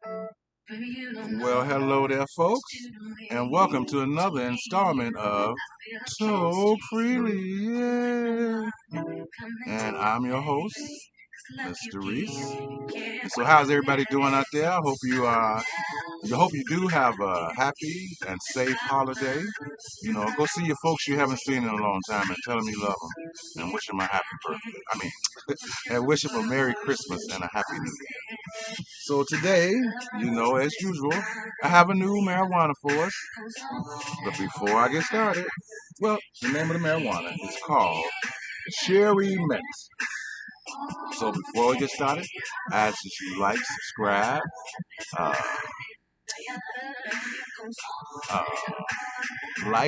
Well, hello there, folks, and welcome to another installment of Tokefreely. Yeah. And I'm your host, Mr. Reese. And so, how's everybody doing out there? I hope you do have a happy and safe holiday. Go see your folks you haven't seen in a long time and tell them you love them and wish them a happy birthday. And wish them a Merry Christmas and a Happy New Year. So today, as usual, I have a new marijuana for us. But before I get started, well, the name of the marijuana is called Cherry Mint. So before we get started, I ask that you like, subscribe, uh, uh,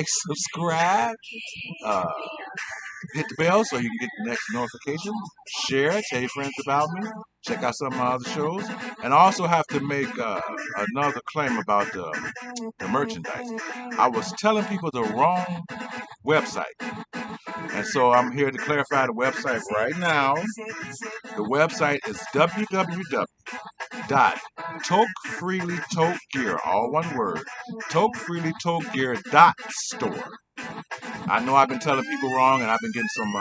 subscribe, uh, hit the bell so you can get the next notification. Share it, tell your friends about me. Check out some of my other shows. And I also have to make another claim about the merchandise. I was telling people the wrong website. And so I'm here to clarify the website right now. The website is www.tokefreelytokegear, all one word, tokefreelytokegear.store. I know I've been telling people wrong, and I've been getting some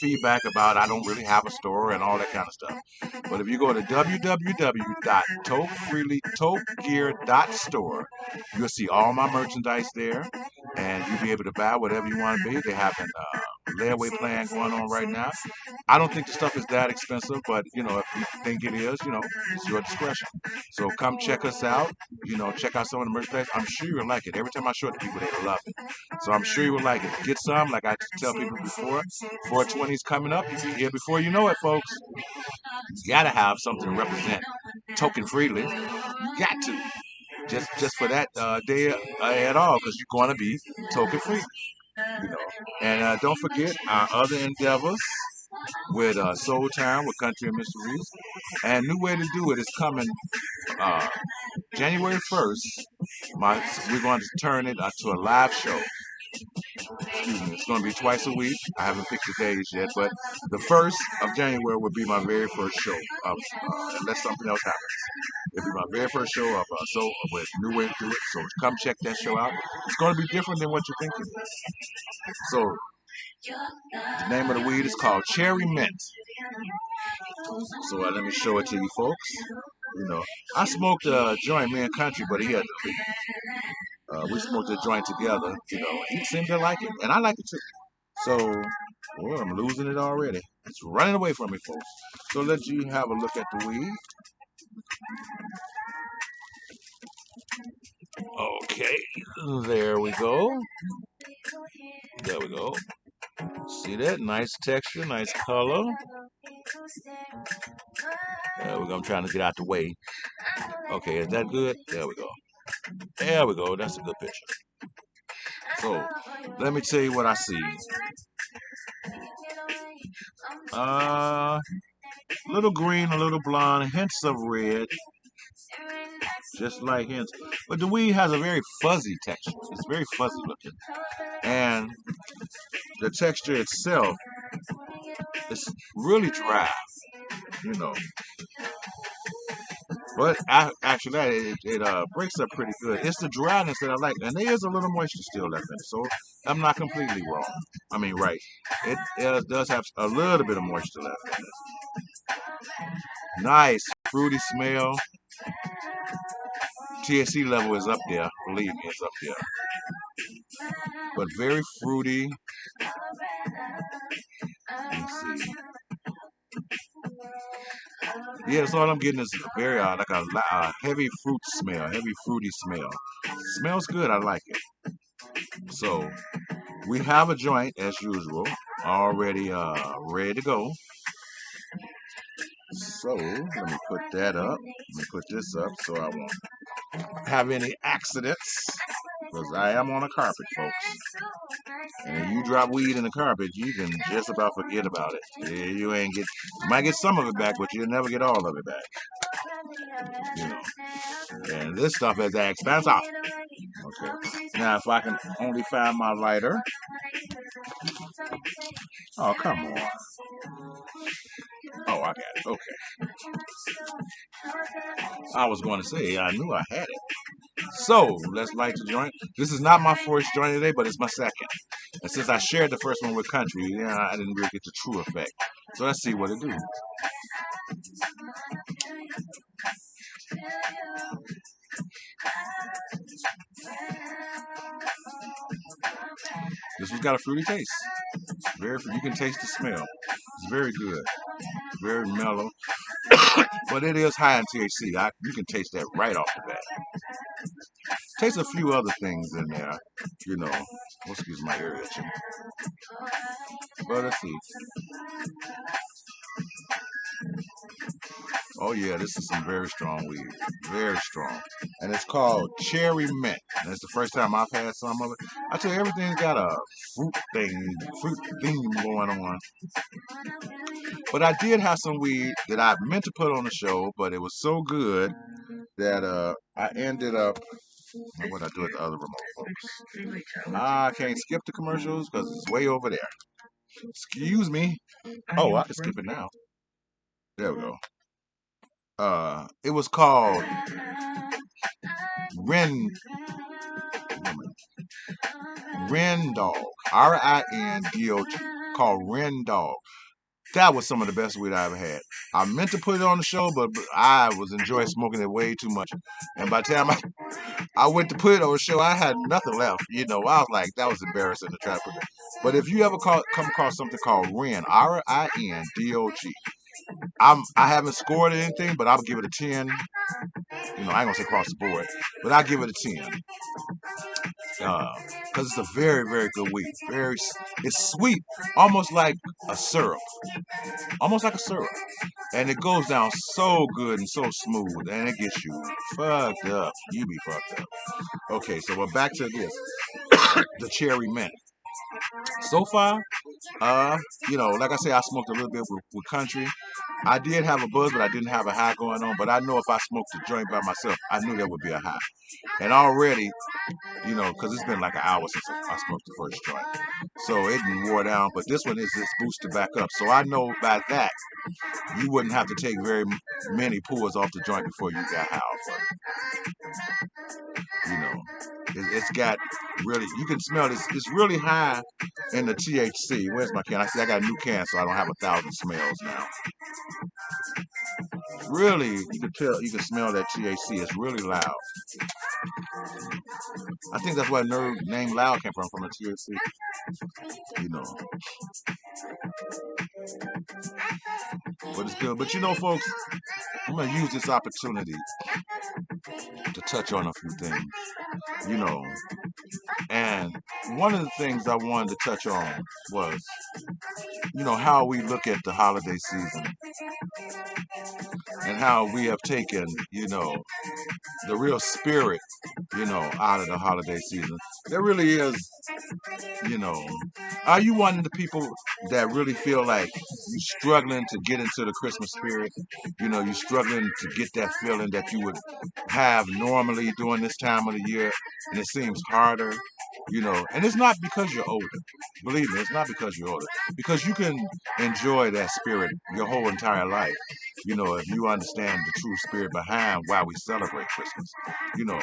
feedback about I don't really have a store and all that kind of stuff. But if you go to www.tokefreelytokegear.store, you'll see all my merchandise there, and you'll be able to buy whatever you want to be. They have an layaway plan going on right now. I don't think the stuff is that expensive, but if you think it is, it's your discretion. So come check us out. Check out some of the merchandise. I'm sure you'll like it. Every time I show it to people, they love it. So I'm sure you will like it. Get some, like I tell people before. 420 is coming up. You'll be here before you know it, folks. You gotta have something to represent Token Freely. You got to. Just for that day at all, because you're going to be token free. You know. And don't forget our other endeavors with Soul Town, with Country and Mysteries. And New Way to Do It is coming uh, January 1st. We're going to turn it to a live show. Excuse me. It's going to be twice a week. I haven't picked the days yet, but the 1st of January will be my very first show, unless something else happens. It'll be my very first show of with New Way to Do It. So come check that show out. It's going to be different than what you think it is. So the name of the weed is called Cherry Mint. So let me show it to you folks. I smoked a joint, me and Country, but he had to leave. We smoked a joint together. He seemed to like it, and I like it too. So, well, I'm losing it already. It's running away from me, folks. So let you have a look at the weed. Okay, there we go. There we go. See that? Nice texture, nice color. There we go. I'm trying to get out the way. Okay, is that good? There we go. There we go. That's a good picture. So, let me tell you what I see. A little green, a little blonde, hints of red, just like hints. But the weed has a very fuzzy texture. It's very fuzzy looking. And the texture itself is really dry, you know. But actually, it breaks up pretty good. It's the dryness that I like, and there is a little moisture still left in it, so I'm not completely wrong. I mean, right. It does have a little bit of moisture left in it. Nice fruity smell. THC level is up there. Believe me, it's up there. But very fruity. Let's see. Yeah, that's all I'm getting is a very like a heavy fruit smell, heavy fruity smell. Smells good. I like it. So we have a joint as usual, already ready to go. So let me put that up. Let me put this up so I won't have any accidents. Because I am on a carpet, folks. And if you drop weed in the carpet, you can just about forget about it. Yeah, you might get some of it back, but you'll never get all of it back. And this stuff is expensive. Okay. Now, if I can only find my lighter. Oh, come on. Oh, I got it. Okay. I was going to say, I knew I had it. So let's light the joint. This is not my first joint today, but it's my second. And since I shared the first one with Country, yeah, I didn't really get the true effect. So let's see what it do. This one's got a fruity taste. Very, you can taste the smell. It's very good, very mellow, but it is high in THC. You can taste that right off the bat. Taste a few other things in there, you know. Oh, excuse my ear itching. But let's see. Oh yeah, this is some very strong weed, very strong, and it's called Cherry Mint. And it's the first time I've had some of it. I tell you, everything's got a fruit theme going on. But I did have some weed that I meant to put on the show, but it was so good that I ended up. What I do at the other remote, folks? I can't skip the commercials because it's way over there. Excuse me. Oh, I can skip it now. There we go. It was called Ren Ren Dog. Rindog. Called Ren Dog. That was some of the best weed I ever had. I meant to put it on the show, but I was enjoying smoking it way too much. And by the time I went to put it on the show, I had nothing left. You know, I was like, that was embarrassing to try to put it. But if you ever come across something called Ren, Rindog, I haven't scored anything, but I'll give it a 10. You know, I ain't gonna say across the board, but I'll give it a 10. Because it's a very, very good weed. It's sweet, almost like a syrup, almost like a syrup, and it goes down so good and so smooth, and it gets you fucked up. You be fucked up. Okay, so we're back to this, the cherry mint. So far, uh, like I say, I smoked a little bit with Country. I did have a buzz, but I didn't have a high going on. But I know if I smoked a joint by myself, I knew there would be a high. And already, because it's been like an hour since I smoked the first joint. So it didn't wore down, but this one is just boosted back up. So I know by that, you wouldn't have to take very many pulls off the joint before you got high off of it. It's got really, you can smell this. It's really high in the THC. Where's my can? I see I got a new can, so I don't have 1,000 smells now. Really, you can tell, you can smell that THC. It's really loud. I think that's where the name loud came from the THC. You know, but it's good. But folks, I'm gonna use this opportunity to touch on a few things. You know, and one of the things I wanted to touch on was, how we look at the holiday season and how we have taken, the real spirit, out of the holiday season. There really is, you know. Are you one of the people that really feel like you're struggling to get into the Christmas spirit? You're struggling to get that feeling that you would have normally during this time of the year, and it seems harder, And it's not because you're older. Believe me, it's not because you're older. Because you can enjoy that spirit your whole entire life. If you understand the true spirit behind why we celebrate Christmas, you know.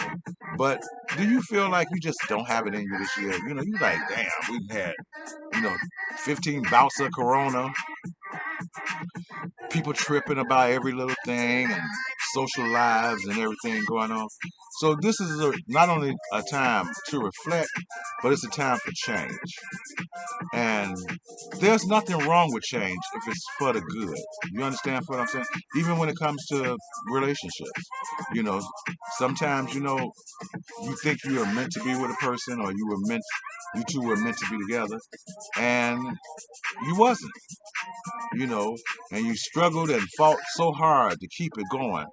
But do you feel like you just don't have it in you this year? You like, damn, we've had, you know, 15 bouts of Corona, people tripping about every little thing, and social lives and everything going on. So this is not only a time to reflect, but it's a time for change. And there's nothing wrong with change if it's for the good. You understand what I'm saying? Even when it comes to relationships, you know, sometimes, you think you are meant to be with a person, or you two were meant to be together, and you wasn't, and you struggled and fought so hard to keep it going.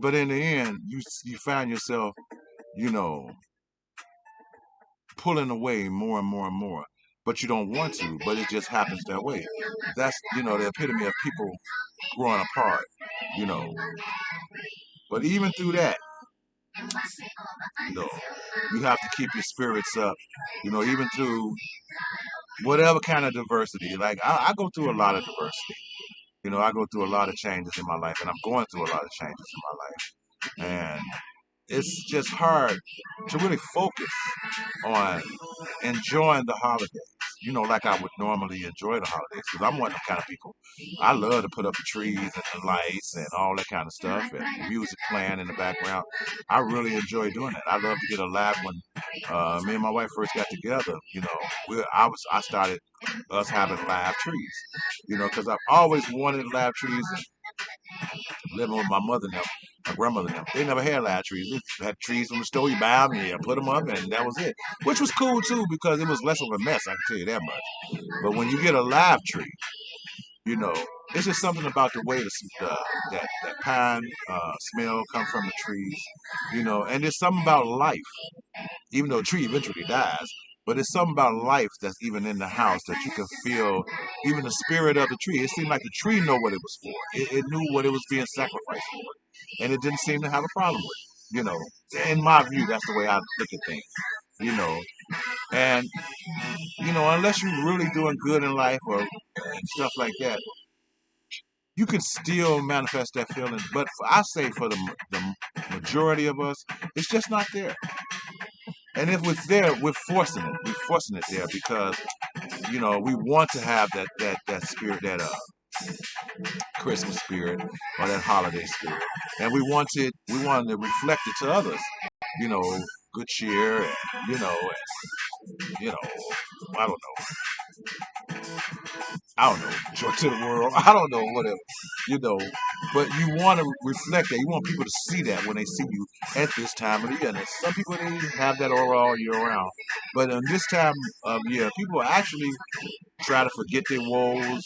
But in the end, you find yourself, you know, pulling away more and more and more. But you don't want to, but it just happens that way. That's, the epitome of people growing apart, you know. But even through that, you know, you have to keep your spirits up, even through whatever kind of diversity. Like, I go through a lot of diversity. I go through a lot of changes in my life, and I'm going through a lot of changes in my life. And it's just hard to really focus on enjoying the holidays, like I would normally enjoy the holidays, because I'm one of them kind of people. I love to put up the trees and the lights and all that kind of stuff, and music playing in the background. I really enjoy doing that. I love to get a laugh when me and my wife first got together. I started us having live trees, because I've always wanted live trees. Living with my mother now, my grandmother now, they never had live trees. They had trees from the store. You buy them, you put them up, and that was it. Which was cool too, because it was less of a mess. I can tell you that much. But when you get a live tree, you know, it's just something about the way that pine smell comes from the trees, and there's something about life, even though the tree eventually dies. But it's something about life that's even in the house that you can feel, even the spirit of the tree. It seemed like the tree knew what it was for. It knew what it was being sacrificed for, and it didn't seem to have a problem with it. In my view, that's the way I look at things. You know, and unless you're really doing good in life or and stuff like that, you can still manifest that feeling. But I say for the majority of us, it's just not there. And if it's there, we're forcing it. We're forcing it there because we want to have that spirit, that Christmas spirit or that holiday spirit, and we want to reflect it to others. You know, good cheer, and you know, I don't know, joy to the world. I don't know, whatever, you know. But you want to reflect that. You want people to see that when they see you at this time of the year. And some people, they have that aura all year round. But in this time of year, people actually try to forget their woes,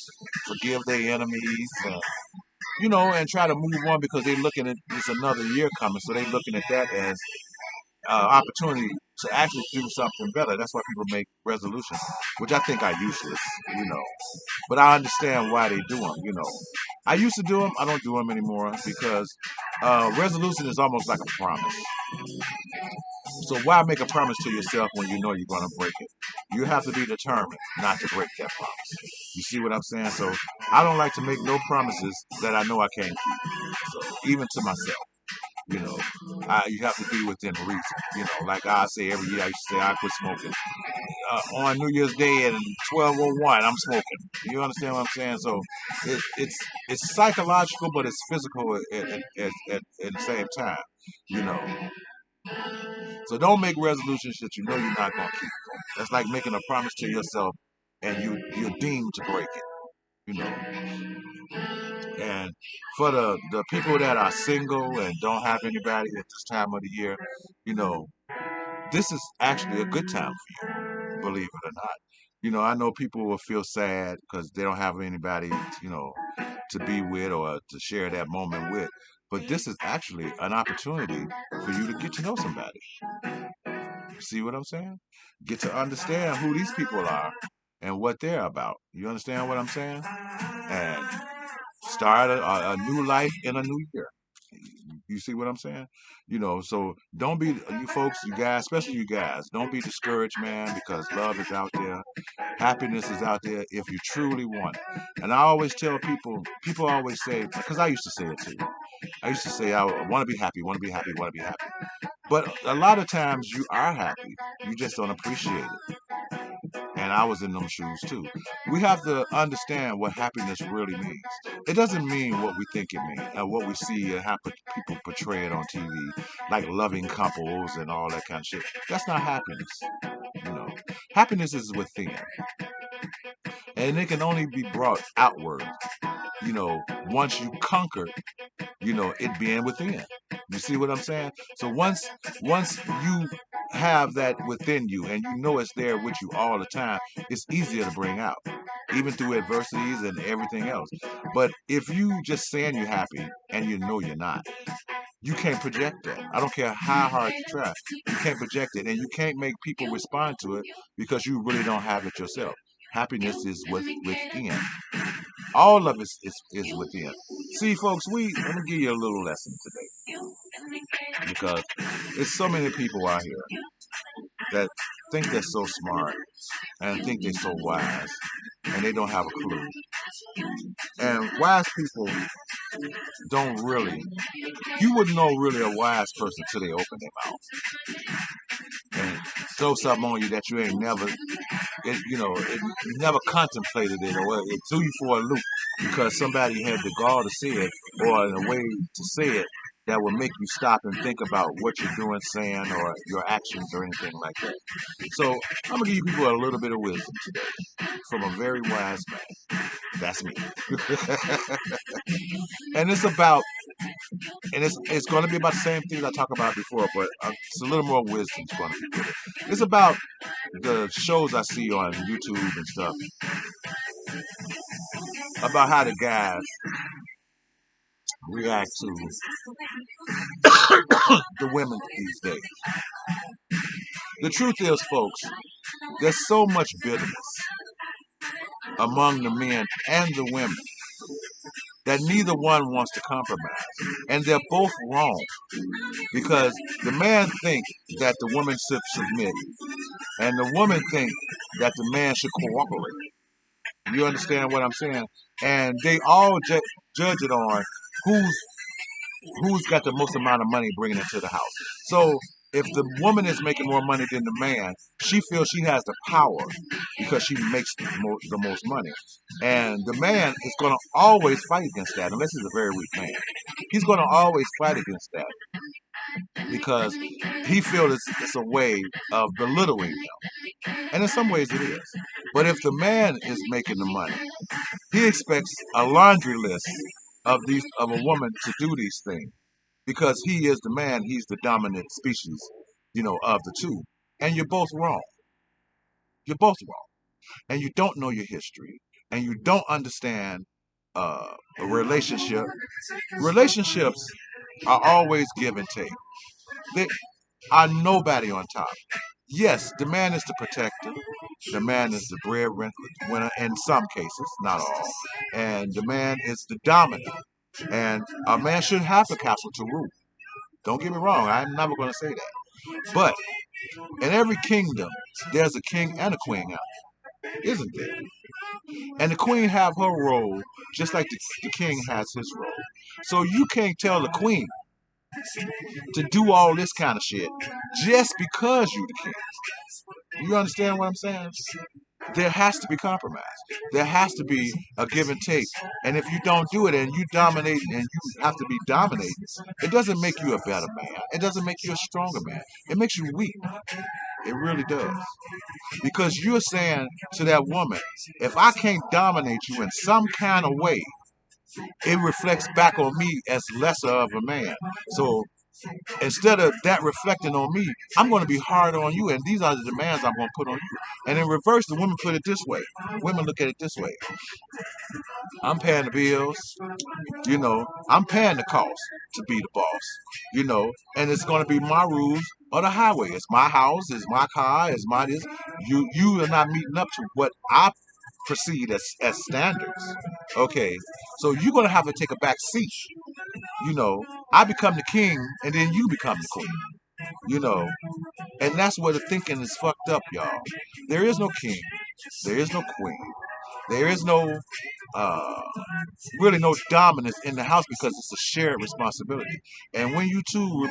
forgive their enemies, and try to move on because they're looking at it's another year coming. So they're looking at that as opportunity to actually do something better. That's why people make resolutions, which I think are useless. But I understand why they do them. I used to do them. I don't do them anymore because resolution is almost like a promise. So why make a promise to yourself when you know you're going to break it? You have to be determined not to break that promise. You see what I'm saying? So I don't like to make no promises that I know I can't keep. So even to myself. You have to be within reason. Like I say every year, I used to say I quit smoking. On New Year's Day at 12:01, I'm smoking. You understand what I'm saying? So it's psychological, but it's physical at the same time. You know. So don't make resolutions that you know you're not gonna keep. That's like making a promise to yourself, and you're deemed to break it. You know. And for the people that are single and don't have anybody at this time of the year, you know, this is actually a good time for you, believe it or not. I know people will feel sad because they don't have anybody, to be with or to share that moment with. But this is actually an opportunity for you to get to know somebody. See what I'm saying? Get to understand who these people are and what they're about. You understand what I'm saying? And start a new life in a new year. You see what I'm saying? So don't be, you folks, you guys, especially you guys, don't be discouraged, man, because love is out there. Happiness is out there if you truly want it. And I always tell people always say, because I used to say it too. I used to say, I want to be happy, want to be happy, want to be happy. But a lot of times you are happy. You just don't appreciate it. And I was in them shoes too. We have to understand what happiness really means. It doesn't mean what we think it means, and what we see and how people portray it on TV, like loving couples and all that kind of shit. That's not happiness. You know, happiness is within, and it can only be brought outward. Once you conquer it being within. You see what I'm saying? So once you have that within you and you know it's there with you all the time, it's easier to bring out, even through adversities and everything else. But if you just saying you're happy and you know you're not, you can't project that. I don't care how hard you try. You can't project it, and you can't make people respond to it because you really don't have it yourself. Happiness is within. All of it is within. See, folks, let me give you a little lesson today because there's so many people out here that think they're so smart and think they're so wise and they don't have a clue. And wise people don't really. You wouldn't know really a wise person till they open their mouth and throw something on you that you ain't never, you never contemplated it, or it threw you for a loop because somebody had the gall to say it, or in a way to say it that will make you stop and think about what you're doing, saying, or your actions, or anything like that. So I'm gonna give you people a little bit of wisdom today from a very wise man. That's me. and it's about, and it's going to be about the same things I talked about before, but it's a little more wisdom going to be with it. It's about the shows I see on YouTube and stuff, about how the guys react to the women these days. The truth is, folks, there's so much bitterness among the men and the women that neither one wants to compromise. And they're both wrong because the man thinks that the woman should submit and the woman thinks that the man should cooperate. You understand what I'm saying? And they all judge it on who's who's got the most amount of money bringing into the house. So if the woman is making more money than the man, she feels she has the power because she makes the most money. And the man is going to always fight against that, unless he's a very weak man. He's going to always fight against that because he feels it's a way of belittling them. And in some ways it is. But if the man is making the money, he expects a laundry list of a woman to do these things because he is the man, he's the dominant species, of the two. And you're both wrong. You're both wrong. And you don't know your history, and you don't understand a relationship. Relationships are always give and take. They are nobody on top. Yes, the man is the protector. The man is the breadwinner in some cases, not all. And the man is the dominant. And a man should have a castle to rule. Don't get me wrong, I'm never going to say that. But in every kingdom, there's a king and a queen out there, isn't there? And the queen have her role just like the king has his role. So you can't tell the queen to do all this kind of shit just because you the king. You understand what I'm saying? There has to be compromise. There has to be a give and take. And if you don't do it and you dominate and you have to be dominated, it doesn't make you a better man. It doesn't make you a stronger man. It makes you weak. It really does. Because you're saying to that woman, if I can't dominate you in some kind of way, it reflects back on me as lesser of a man. So instead of that reflecting on me, I'm going to be hard on you, and these are the demands I'm going to put on you. And in reverse, the women put it this way. Women look at it this way. I'm paying the bills, I'm paying the cost to be the boss, and it's going to be my rules or the highway. It's my house, it's my car, it's my this. You are not meeting up to what I perceive as standards. Okay, so you're going to have to take a back seat. I become the king, and then you become the queen. You know, and that's where the thinking is fucked up, y'all. There is no king. There is no queen. There is no uh, really no dominance in the house because it's a shared responsibility. And when you two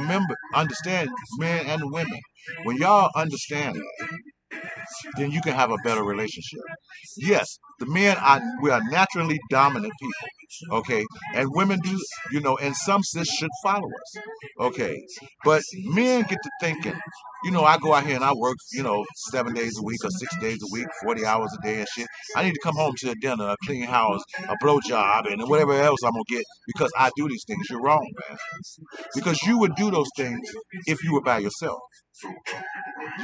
understand, men and women, when y'all understand that, then you can have a better relationship. Yes, the men we are naturally dominant people, okay, and women do, in some sense should follow us, okay. But men get to thinking, I go out here and I work, 7 days a week or 6 days a week, 40 hours a day and shit. I need to come home to a dinner, a clean house, a blowjob, and whatever else I'm gonna get because I do these things. You're wrong, man. Because you would do those things if you were by yourself.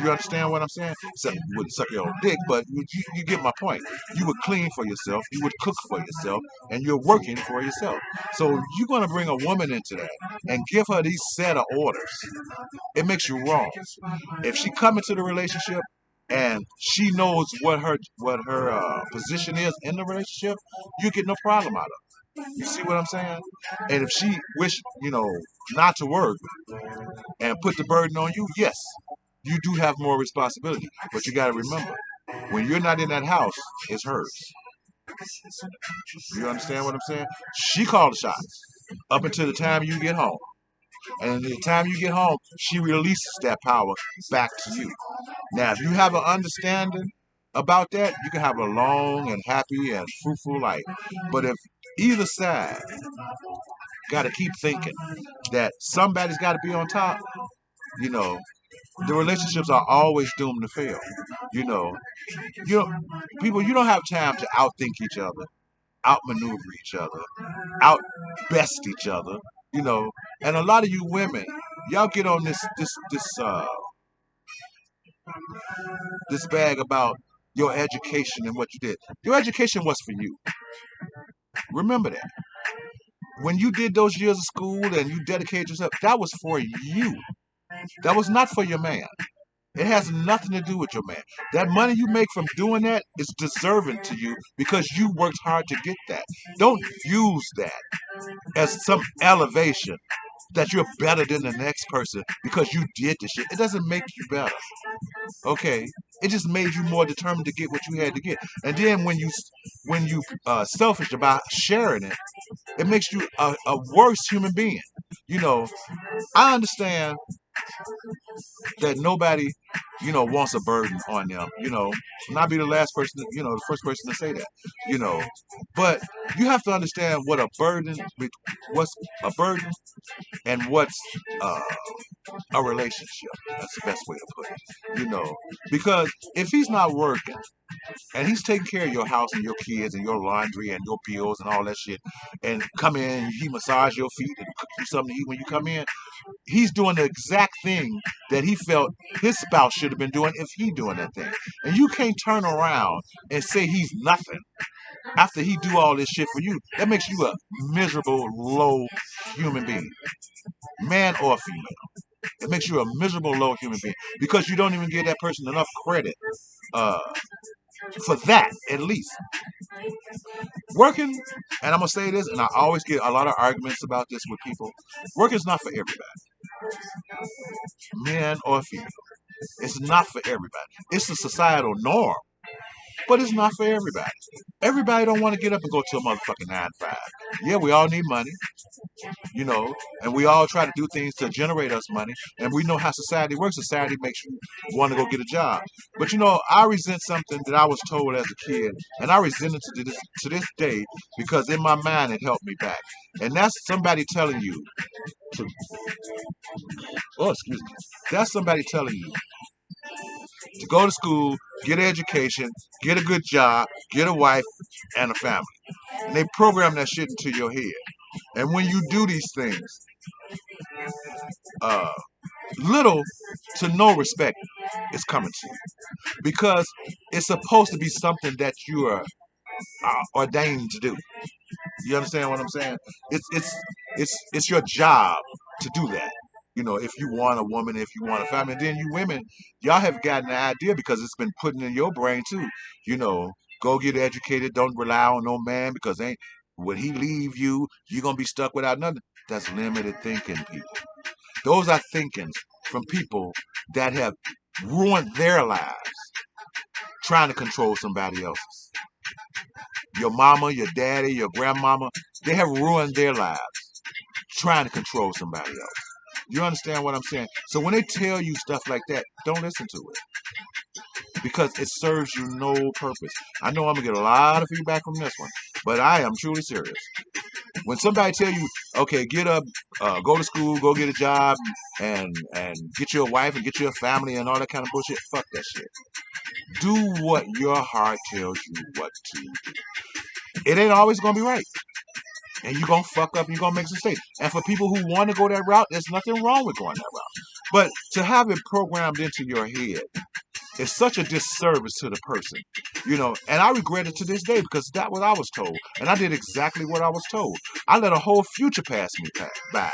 You understand what I'm saying? Except you wouldn't suck your own dick, but you get my point. You would clean for yourself, you would cook for yourself, and you're working for yourself. So you're going to bring a woman into that and give her these set of orders. It makes you wrong. If she come into the relationship and she knows what her position is in the relationship, you get no problem out of it. You see what I'm saying? And if she wish, not to work and put the burden on you, yes, you do have more responsibility. But you got to remember, when you're not in that house, it's hers. You understand what I'm saying? She called the shots. up until the time you get home. And the time you get home, she releases that power back to you. Now, if you have an understanding about that, you can have a long and happy and fruitful life. But if either side got to keep thinking that somebody's got to be on top, you know, the relationships are always doomed to fail. You know, you know, people, you don't have time to outthink each other, outmaneuver each other, outbest each other. You know, and a lot of you women, y'all get on this bag about your education and what you did. Your education was for you. Remember that. When you did those years of school and you dedicated yourself, that was for you. That was not for your man. It has nothing to do with your man. That money you make from doing that is deserving to you because you worked hard to get that. Don't use that as some elevation that you're better than the next person because you did this shit. It doesn't make you better. Okay, it just made you more determined to get what you had to get. And then when you selfish about sharing it, it makes you a worse human being. You know, I understand that nobody, wants a burden on them. And I'll be the last person, the first person to say that. You know, but you have to understand what's a burden, and what's uh, a relationship. That's the best way to put it. Because if he's not working and he's taking care of your house and your kids and your laundry and your bills and all that shit, and come in, he massage your feet and cook you something to eat when you come in, he's doing the exact thing that he felt his spouse should have been doing if he doing that thing. And you can't turn around and say he's nothing after he do all this shit for you. That makes you a miserable, low human being, man or female. It makes you a miserable, low human being because you don't even give that person enough credit uh, for that, at least. Working, and I'm going to say this, and I always get a lot of arguments about this with people. Working's not for everybody, man or female. It's not for everybody. It's a societal norm, but it's not for everybody. Everybody don't want to get up and go to a motherfucking 9 to 5. Yeah, we all need money, and we all try to do things to generate us money. And we know how society works. Society makes you want to go get a job. But I resent something that I was told as a kid, and I resent it to this day because in my mind it helped me back. And that's somebody telling you to, oh, excuse me. That's somebody telling you to go to school, get an education, get a good job, get a wife, and a family. And they program that shit into your head. And when you do these things, uh, little to no respect is coming to you because it's supposed to be something that you are ordained to do. You understand what I'm saying? It's your job to do that. If you want a woman, if you want a family, and then you women, y'all have gotten the idea because it's been put in your brain too. Go get educated. Don't rely on no man because ain't when he leave you, you're gonna be stuck without nothing. That's limited thinking, people. Those are thinkings from people that have ruined their lives trying to control somebody else's. Your mama, your daddy, your grandmama, they have ruined their lives trying to control somebody else. You understand what I'm saying? So when they tell you stuff like that, don't listen to it because it serves you no purpose. I know I'm gonna get a lot of feedback from this one, but I am truly serious. When somebody tell you, okay, get up, go to school, go get a job, and get you a wife and get you a family and all that kind of bullshit, fuck that shit. Do what your heart tells you what to do. It ain't always gonna be right. And you're gonna fuck up and you're gonna make mistakes. And for people who want to go that route, there's nothing wrong with going that route. But to have it programmed into your head is such a disservice to the person. And I regret it to this day because that's what I was told. And I did exactly what I was told. I let a whole future pass me by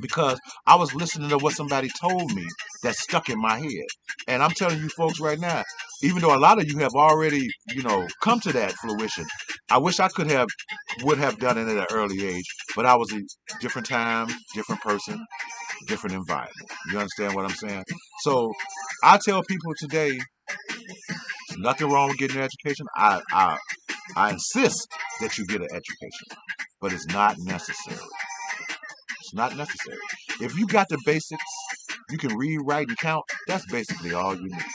because I was listening to what somebody told me that stuck in my head. And I'm telling you folks right now, even though a lot of you have already, come to that fruition, I wish I would have done it at an early age, but I was a different time, different person, different environment. You understand what I'm saying? So I tell people today, nothing wrong with getting an education. I insist that you get an education. but it's not necessary. It's not necessary. If you got the basics, you can read, write, and count. That's basically all you need.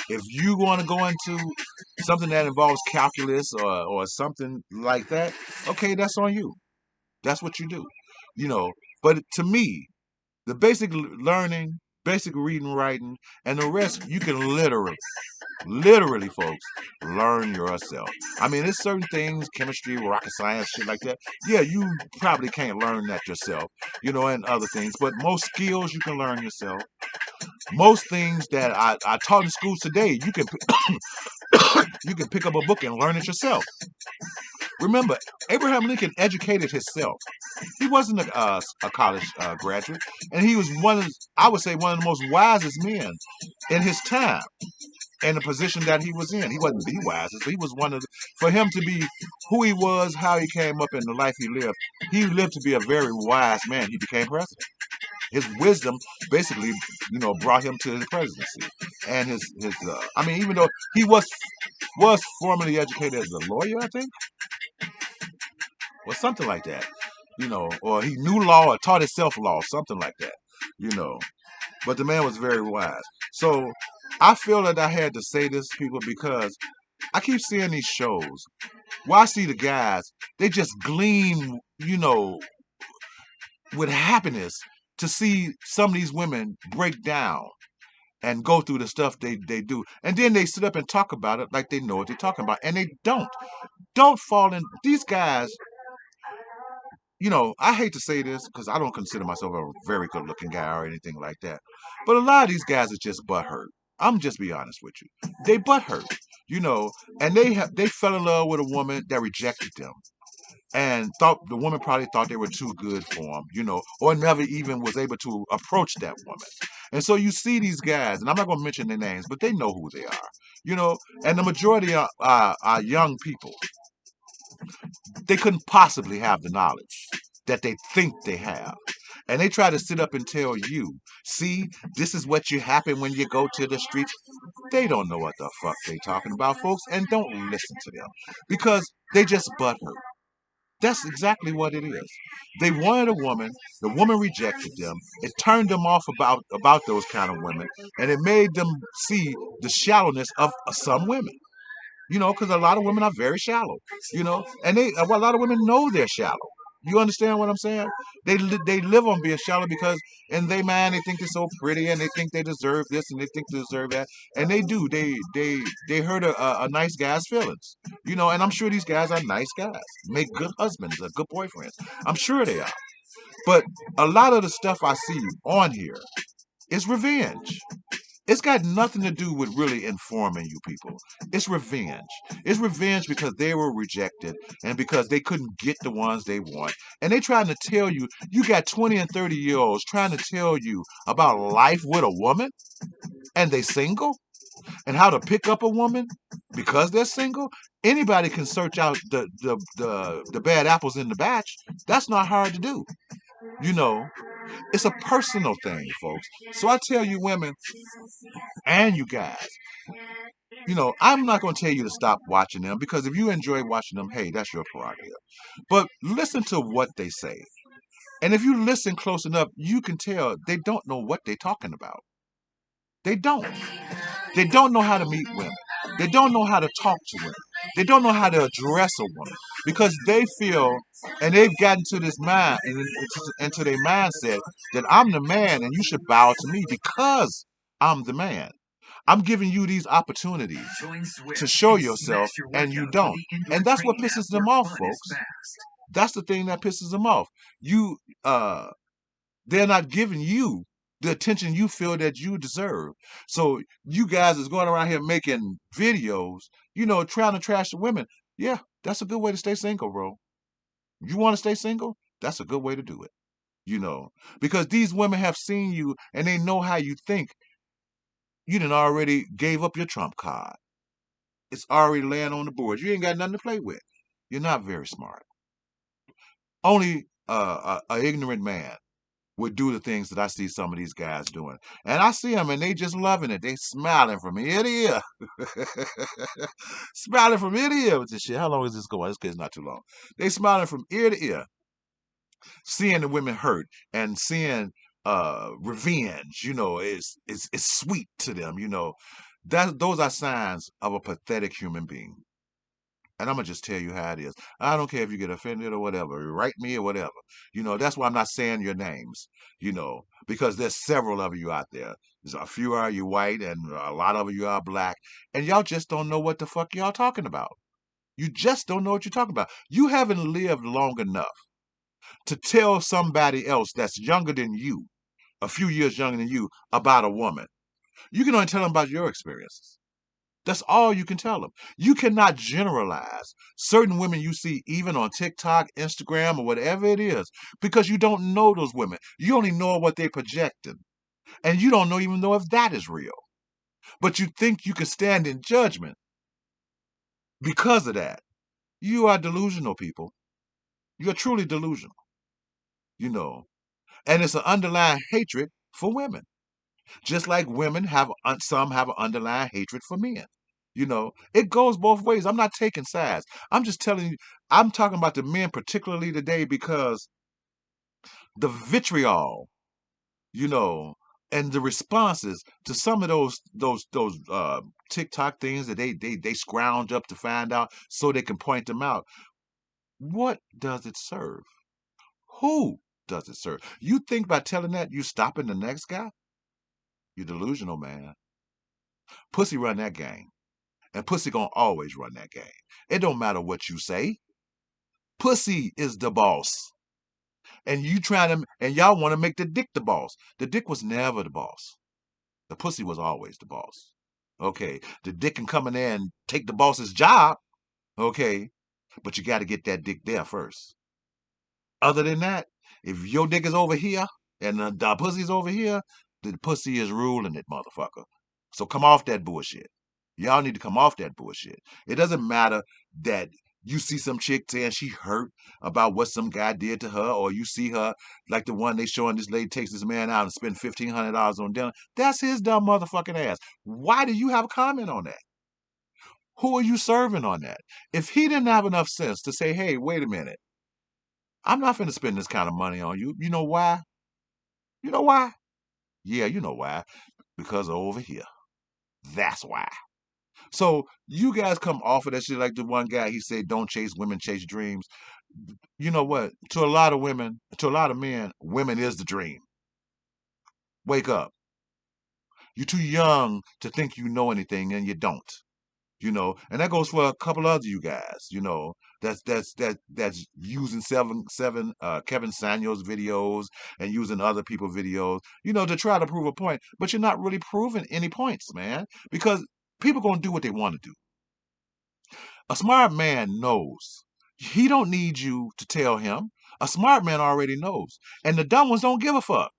If you want to go into something that involves calculus or something like that, okay, that's on you. That's what you do. You know, but to me, the basic learning, basic reading, writing, and the rest you can literally, folks, learn yourself. I mean, there's certain things, chemistry, rocket science, shit like that. Yeah, you probably can't learn that yourself, and other things. But most skills you can learn yourself. Most things that I taught in schools today, you can you can pick up a book and learn it yourself. Remember, Abraham Lincoln educated himself. He wasn't a college graduate, and he was I would say, one of the most wisest men in his time. And the position that he was in. He wasn't the wisest, but he was one of for him to be who he was, how he came up in the life he lived to be a very wise man. He became president. His wisdom basically, brought him to the presidency. And I mean, even though he was formerly educated as a lawyer, I think, or something like that, or he knew law or taught himself law, something like that, you know. But the man was very wise. So I feel that I had to say this, people, because I keep seeing these shows where I see the guys, they just gleam, with happiness to see some of these women break down and go through the stuff they do. And then they sit up and talk about it like they know what they're talking about. And they don't. Don't fall in. These guys, I hate to say this because I don't consider myself a very good looking guy or anything like that. But a lot of these guys are just butthurt. I'm just be honest with you. They butthurt, and they fell in love with a woman that rejected them and thought the woman probably thought they were too good for them, or never even was able to approach that woman. And so you see these guys, and I'm not going to mention their names, but they know who they are, and the majority are young people. They couldn't possibly have the knowledge that they think they have. And they try to sit up and tell you, see, this is what you happen when you go to the streets. They don't know what the fuck they talking about, folks, and don't listen to them because they just butthurt. That's exactly what it is. They wanted a woman. The woman rejected them. It turned them off about those kind of women, and it made them see the shallowness of some women. Because a lot of women are very shallow. And a lot of women know they're shallow. You understand what I'm saying? They live on being shallow because in their mind they think they're so pretty and they think they deserve this and they think they deserve that, and they do. They hurt a nice guy's feelings. And I'm sure these guys are nice guys, make good husbands, good boyfriends. I'm sure they are. But a lot of the stuff I see on here is revenge. It's got nothing to do with really informing you people. It's revenge. It's revenge because they were rejected and because they couldn't get the ones they want. And they trying to tell you, you got 20 and 30-year-olds trying to tell you about life with a woman and they single and how to pick up a woman because they're single. Anybody can search out the bad apples in the batch. That's not hard to do. It's a personal thing, folks. So I tell you women and you guys, I'm not going to tell you to stop watching them because if you enjoy watching them, hey, that's your prerogative. But listen to what they say. And if you listen close enough, you can tell they don't know what they're talking about. They don't. They don't know how to meet women. They don't know how to talk to women. They don't know how to address a woman because they feel, and they've gotten to this mind, into their mindset that I'm the man and you should bow to me because I'm the man. I'm giving you these opportunities to show yourself, and you don't. And that's what pisses them off, folks. That's the thing that pisses them off. They're not giving you the attention you feel that you deserve. So you guys is going around here making videos, trying to trash the women. Yeah, that's a good way to stay single, bro. You want to stay single? That's a good way to do it. Because these women have seen you and they know how you think. You done already gave up your trump card. It's already laying on the board. You ain't got nothing to play with. You're not very smart. Only a ignorant man would do the things that I see some of these guys doing. And I see them and they just loving it. They smiling from ear to ear. Smiling from ear to ear with this shit. How long is this going? This kid's not too long. They smiling from ear to ear. Seeing the women hurt and seeing revenge, is sweet to them, That those are signs of a pathetic human being. And I'm gonna just tell you how it is. I don't care if you get offended or whatever, write me or whatever. That's why I'm not saying your names, because there's several of you out there. There's a few are you white and a lot of you are black, and y'all just don't know what the fuck y'all talking about. You just don't know what you're talking about. You haven't lived long enough to tell somebody else that's younger than you, a few years younger than you, about a woman. You can only tell them about your experiences. That's all you can tell them. You cannot generalize certain women you see even on TikTok, Instagram, or whatever it is, because you don't know those women. You only know what they're projecting. And you don't know even know if that is real. But you think you can stand in judgment because of that. You are delusional, people. You're truly delusional, you know. And it's an underlying hatred for women. Just like women some have an underlying hatred for men. It goes both ways. I'm not taking sides. I'm just telling you, I'm talking about the men particularly today because the vitriol, you know, and the responses to some of those TikTok things that they scrounge up to find out so they can point them out. What does it serve? Who does it serve? You think by telling that you stopping the next guy? You're delusional, man. Pussy run that game. And pussy gonna always run that game. It don't matter what you say. Pussy is the boss. And y'all want to make the dick the boss. The dick was never the boss. The pussy was always the boss. Okay. The dick can come in there and take the boss's job. Okay. But you got to get that dick there first. Other than that, if your dick is over here and the pussy's over here, the pussy is ruling it, motherfucker. So come off that bullshit. Y'all need to come off that bullshit. It doesn't matter that you see some chick saying she hurt about what some guy did to her, or you see her like the one they showing this lady takes this man out and spend $1,500 on dinner. That's his dumb motherfucking ass. Why do you have a comment on that? Who are you serving on that? If he didn't have enough sense to say, hey, wait a minute, I'm not finna spend this kind of money on you. You know why? You know why? Yeah, you know why. Because of over here. That's why. So you guys come off of that shit like the one guy, he said, don't chase women, chase dreams. You know what? To a lot of women, to a lot of men, women is the dream. Wake up. You're too young to think you know anything and you don't. And that goes for a couple other you guys, that's using Kevin Samuels videos and using other people's videos, to try to prove a point, but you're not really proving any points, man, because people gonna do what they want to do. A smart man knows. He don't need you to tell him. A smart man already knows. And the dumb ones don't give a fuck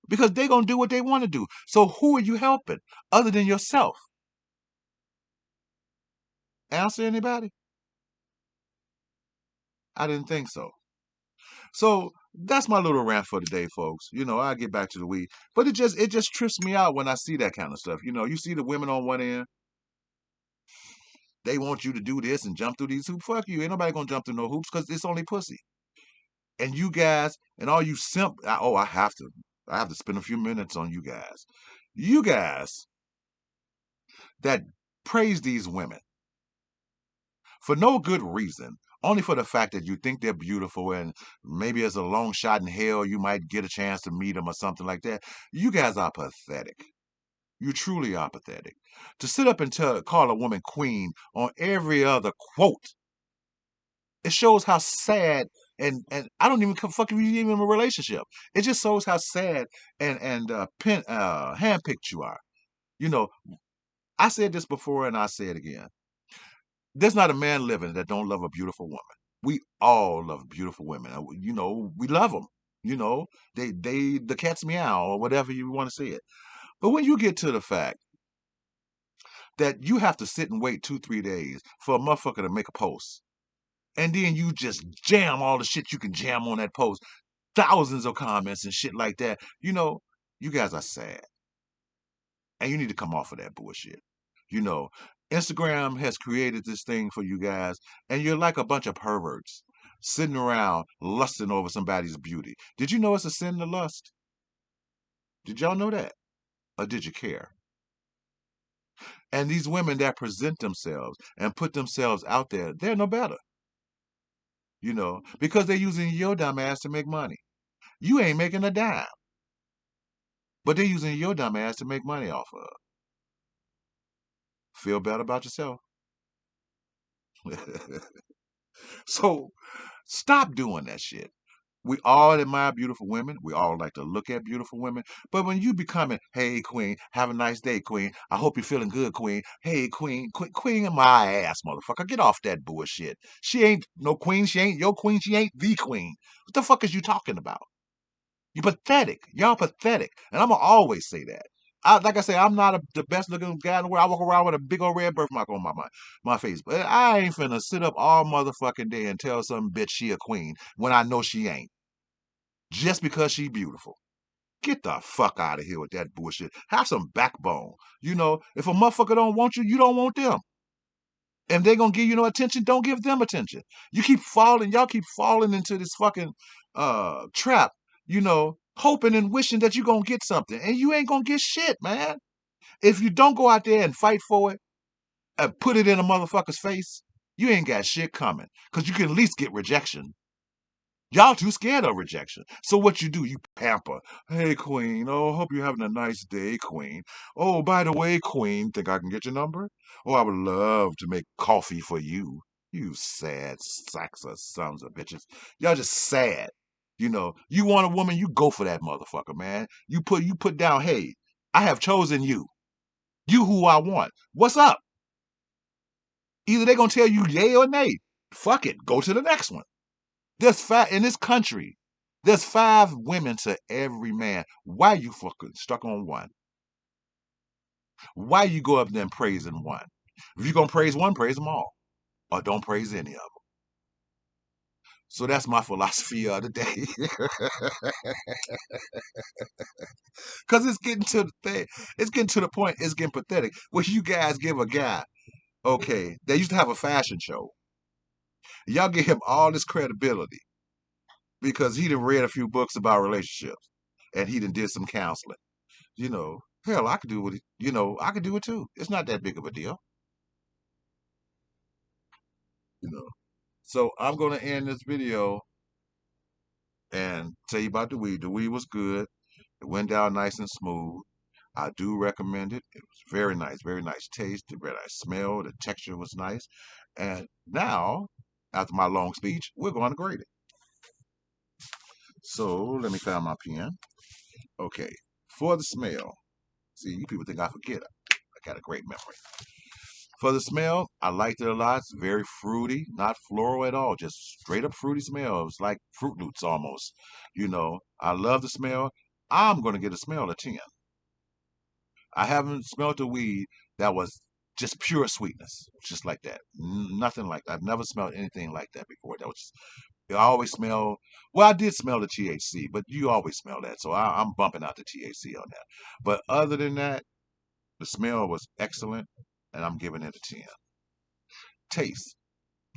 because they gonna do what they want to do. So who are you helping other than yourself? Answer anybody? I didn't think so. So that's my little rant for today, folks. I'll get back to the weed. But it just trips me out when I see that kind of stuff. You see the women on one end, they want you to do this and jump through these hoops. Fuck you. Ain't nobody gonna jump through no hoops because it's only pussy. And you guys and all you I have to spend a few minutes on you guys. You guys that praise these women for no good reason, only for the fact that you think they're beautiful and maybe as a long shot in hell you might get a chance to meet them or something like that. You guys are pathetic. You truly are pathetic. To sit up and call a woman queen on every other quote, it shows how sad and I don't even fuck if you even in a relationship. It just shows how sad and handpicked you are. You know, I said this before and I say it again. There's not a man living that don't love a beautiful woman. We all love beautiful women. We love them. The cat's meow or whatever you want to say it. But when you get to the fact that you have to sit and wait 2, 3 days for a motherfucker to make a post, and then you just jam all the shit you can jam on that post, thousands of comments and shit like that, you guys are sad. And you need to come off of that bullshit. You know, Instagram has created this thing for you guys, and you're like a bunch of perverts. sitting around lusting over somebody's beauty. Did you know it's a sin to lust? Did y'all know that? Or did you care? And these women that present themselves and put themselves out there, they're no better, because they're using your dumb ass to make money. You ain't making a dime, but they're using your dumb ass to make money off of. Feel better about yourself. So stop doing that shit. We all admire beautiful women. We all like to look at beautiful women. But when you becoming, hey, queen, have a nice day, queen. I hope you're feeling good, queen. Hey, queen, queen in my ass, motherfucker. Get off that bullshit. She ain't no queen. She ain't your queen. She ain't the queen. What the fuck is you talking about? You pathetic. Y'all pathetic. And I'm going to always say that. Like I say, I'm not the best looking guy in the world. I walk around with a big old red birthmark on my face. But I ain't finna sit up all motherfucking day and tell some bitch she a queen when I know she ain't. Just because she beautiful. Get the fuck out of here with that bullshit. Have some backbone. If a motherfucker don't want you, you don't want them. If they gonna give you no attention, don't give them attention. Y'all keep falling into this fucking trap, hoping and wishing that you're gonna get something. And you ain't gonna get shit, man. If you don't go out there and fight for it and put it in a motherfucker's face, you ain't got shit coming. Cause you can at least get rejection. Y'all too scared of rejection. So what you do, you pamper. Hey, queen. Oh, hope you're having a nice day, queen. Oh, by the way, queen, think I can get your number? Oh, I would love to make coffee for you. You sad sacks of sons of bitches. Y'all just sad. You want a woman, you go for that motherfucker, man. You put down, hey, I have chosen you. You who I want. What's up? Either they're gonna tell you yay or nay. Fuck it. Go to the next one. In this country, there's 5 women to every man. Why you fucking stuck on one? Why you go up there and praising one? If you're gonna praise one, praise them all. Or don't praise any of them. So that's my philosophy of the day. Cause it's getting to the thing. It's getting to the point, it's getting pathetic. Where you guys give a guy, okay, they used to have a fashion show. Y'all give him all this credibility because he done read a few books about relationships and he done did some counseling. Hell, I could do it. I could do it too. It's not that big of a deal. You know. So I'm gonna end this video and tell you about the weed. The weed was good. It went down nice and smooth. I do recommend it. It was very nice taste, a very nice smell. The texture was nice. And now, after my long speech, we're going to grade it. So let me find my pen. Okay, for the smell. See, you people think I forget. I got a great memory. For the smell, I liked it a lot. It's very fruity, not floral at all, just straight up fruity smell. It's like Fruit Loops almost. I love the smell. I'm going to get a smell of 10. I haven't smelled a weed that was just pure sweetness, just like that. Nothing like that. I've never smelled anything like that before. I always smell, well, I did smell the THC, but you always smell that. So I'm bumping out the THC on that. But other than that, the smell was excellent, and I'm giving it a 10. Taste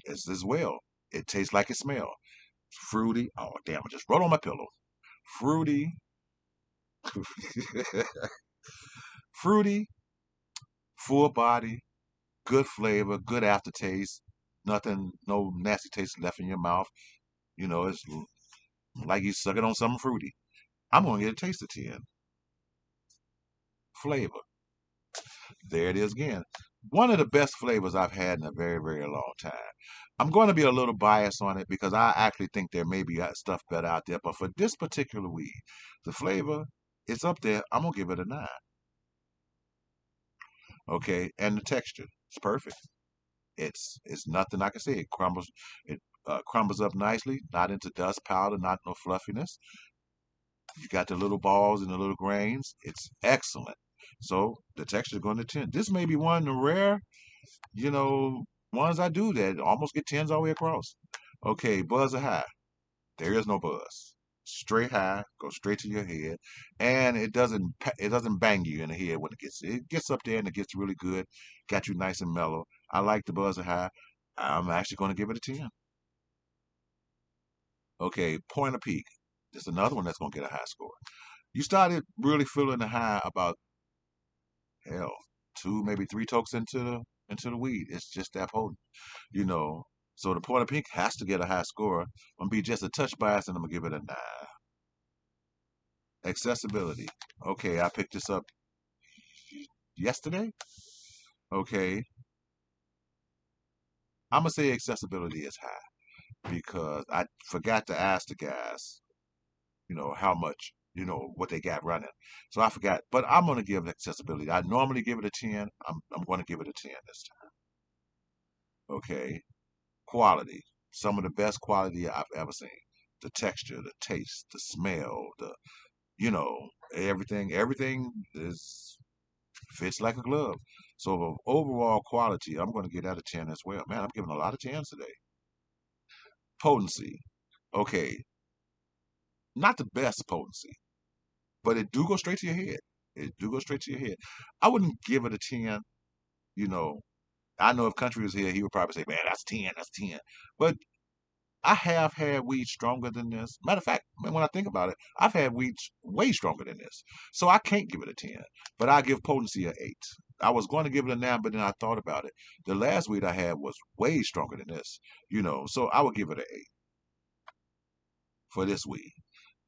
is as well. It tastes like it smells. Fruity. Oh, damn, I just wrote on my pillow. Fruity. Fruity, full body, good flavor, good aftertaste. Nothing, no nasty taste left in your mouth. It's like you sucking on something fruity. I'm going to get a taste of 10. Flavor. There it is again. One of the best flavors I've had in a very, very long time. I'm going to be a little biased on it because I actually think there may be stuff better out there. But for this particular weed, the flavor, it's up there. I'm going to give it a 9. Okay. And the texture, it's perfect. It's nothing I can say. It crumbles up nicely, not into dust powder, not no fluffiness. You got the little balls and the little grains. It's excellent. So the texture is going to 10. This may be one of the rare, you know, ones I do that almost get 10s all the way across. Okay, buzz or high. There is no buzz. Straight high, go straight to your head, and it doesn't bang you in the head when it gets up there and it gets really good, got you nice and mellow. I like the buzz or high. I'm actually going to give it a 10. Okay, Point of Peak. Just another one that's gonna get a high score. You started really feeling the high about hell, two, maybe three tokes into the weed. It's just that potent, you know. So the Point of Peak has to get a high score. I'm gonna be just a touch biased and I'm gonna give it a 9. Accessibility. Okay, I picked this up yesterday. Okay, I'm gonna say accessibility is high because I forgot to ask the guys, how much, what they got running. So I forgot, but I'm gonna give it accessibility. I normally give it a 10. I'm gonna give it a 10 this time. Okay, quality. Some of the best quality I've ever seen. The texture, the taste, the smell, everything is fits like a glove. So the overall quality, I'm gonna give that a 10 as well. Man, I'm giving a lot of 10s today. Potency. Okay, not the best potency, but it do go straight to your head. It do go straight to your head. I wouldn't give it a 10, you know. I know if Country was here, he would probably say, man, that's 10, that's 10. But I have had weed stronger than this. Matter of fact, when I think about it, I've had weeds way stronger than this. So I can't give it a 10, but I give potency an 8. I was going to give it a 9, but then I thought about it. The last weed I had was way stronger than this, so I would give it an 8 for this weed.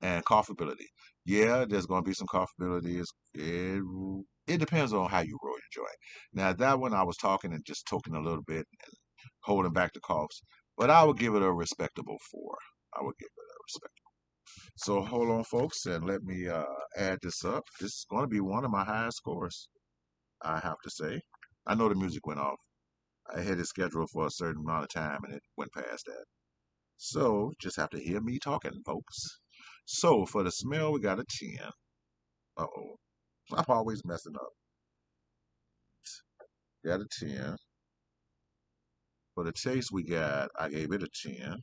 And coughability. Yeah, there's going to be some coughability. It depends on how you roll your joint. Now, that one I was talking and just talking a little bit and holding back the coughs, but I would give it a respectable 4. I would give it a respectable. So hold on, folks, and let me add this up. This is going to be one of my highest scores, I have to say. I know the music went off. I had it scheduled for a certain amount of time and it went past that. So just have to hear me talking, folks. So for the smell, we got a 10. Uh-oh. I'm always messing up. Got a 10. For the taste I gave it a 10.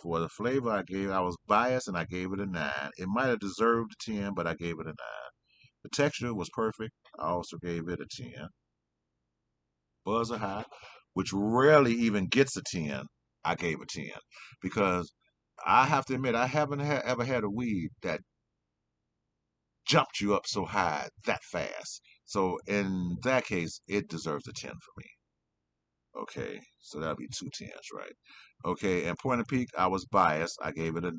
For the flavor, I was biased and I gave it a 9. It might have deserved a 10, but I gave it a 9. The texture was perfect. I also gave it a 10. Buzzer high, which rarely even gets a 10, I gave a 10. Because I have to admit, I haven't ever had a weed that jumped you up so high that fast. So in that case, it deserves a 10 for me. Okay, so that'll be two tens, right? Okay, and Point of Peak, I was biased. I gave it a 9.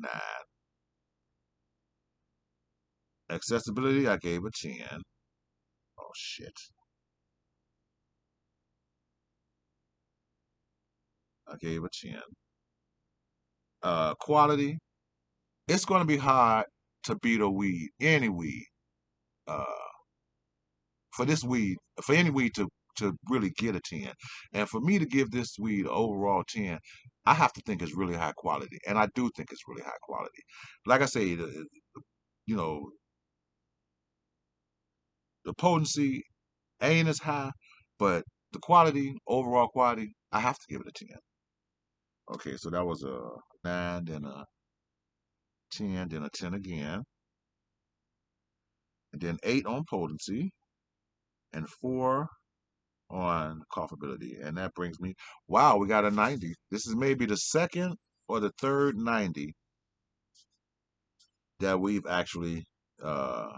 Accessibility, I gave a 10. Oh, shit. I gave a 10. Quality, it's going to be hard to beat a weed, any weed. Uh, for this weed, for any weed to really get a 10. And for me to give this weed overall 10, I have to think it's really high quality. And I do think it's really high quality. Like I say, you know, the potency ain't as high, but the quality, overall quality, I have to give it a 10. Okay, so that was a 9, then a 10, then a 10 again, and then 8 on potency, and 4 on coughability. And that brings me, wow, we got a 90. This is maybe the second or the third 90 that we've actually uh,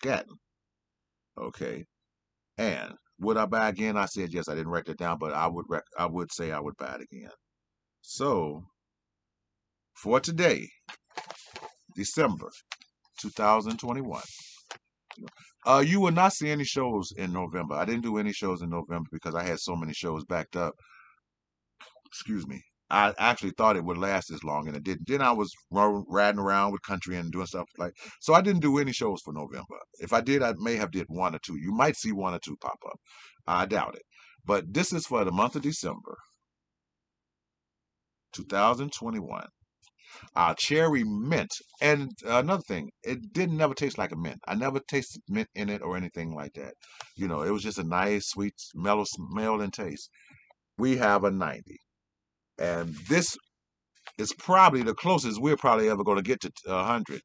gotten. Okay. And would I buy again? I said yes. I didn't write that down, but I would say I would buy it again. So for today, December 2021. You will not see any shows in November. I didn't do any shows in November because I had so many shows backed up. Excuse me. I actually thought it would last as long, and it didn't. Then I was riding around with country and doing stuff like so. I didn't do any shows for November. If I did, I may have did one or two. You might see one or two pop up. I doubt it. But this is for the month of December, 2021. Cherry mint. And another thing, it didn't never taste like a mint. I never tasted mint in it or anything like that. It was just a nice, sweet, mellow smell and taste. We have a 90. And this is probably the closest we're probably ever going to get to 100.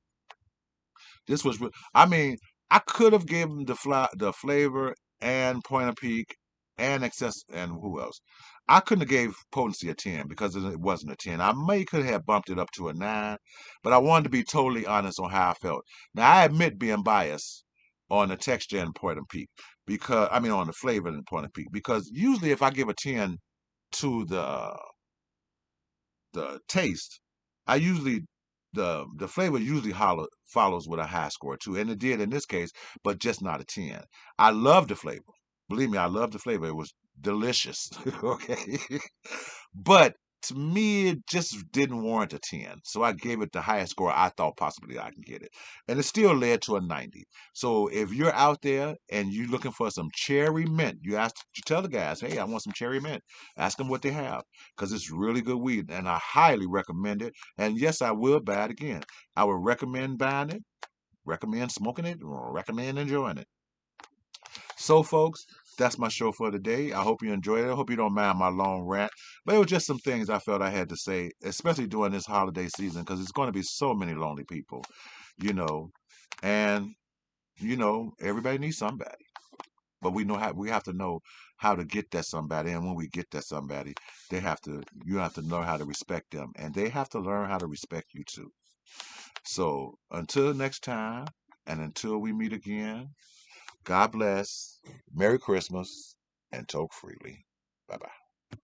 This was, I mean, I could have given the flavor and Point of Peak and Excess and who else? I couldn't have gave potency a 10 because it wasn't a 10. I may could have bumped it up to a 9, but I wanted to be totally honest on how I felt. Now I admit being biased on the texture and point and peak because I mean on the flavor and point and peak because usually if I give a 10 to the taste, I usually the flavor usually follows with a high score too, and it did in this case, but just not a 10. I love the flavor. Believe me, I love the flavor. It was delicious. Okay. But to me, it just didn't warrant a 10. So I gave it the highest score I thought possibly I can get it. And it still led to a 90. So if you're out there and you're looking for some cherry mint, you tell the guys, hey, I want some cherry mint. Ask them what they have because it's really good weed. And I highly recommend it. And yes, I will buy it again. I would recommend buying it, recommend smoking it, or recommend enjoying it. So, folks, that's my show for today. I hope you enjoyed it. I hope you don't mind my long rant, but it was just some things I felt I had to say, especially during this holiday season, because it's going to be so many lonely people, you know, and everybody needs somebody, but we have to know how to get that somebody, and when we get that somebody, you have to know how to respect them, and they have to learn how to respect you too. So, until next time, and until we meet again. God bless. Merry Christmas and toke freely. Bye bye.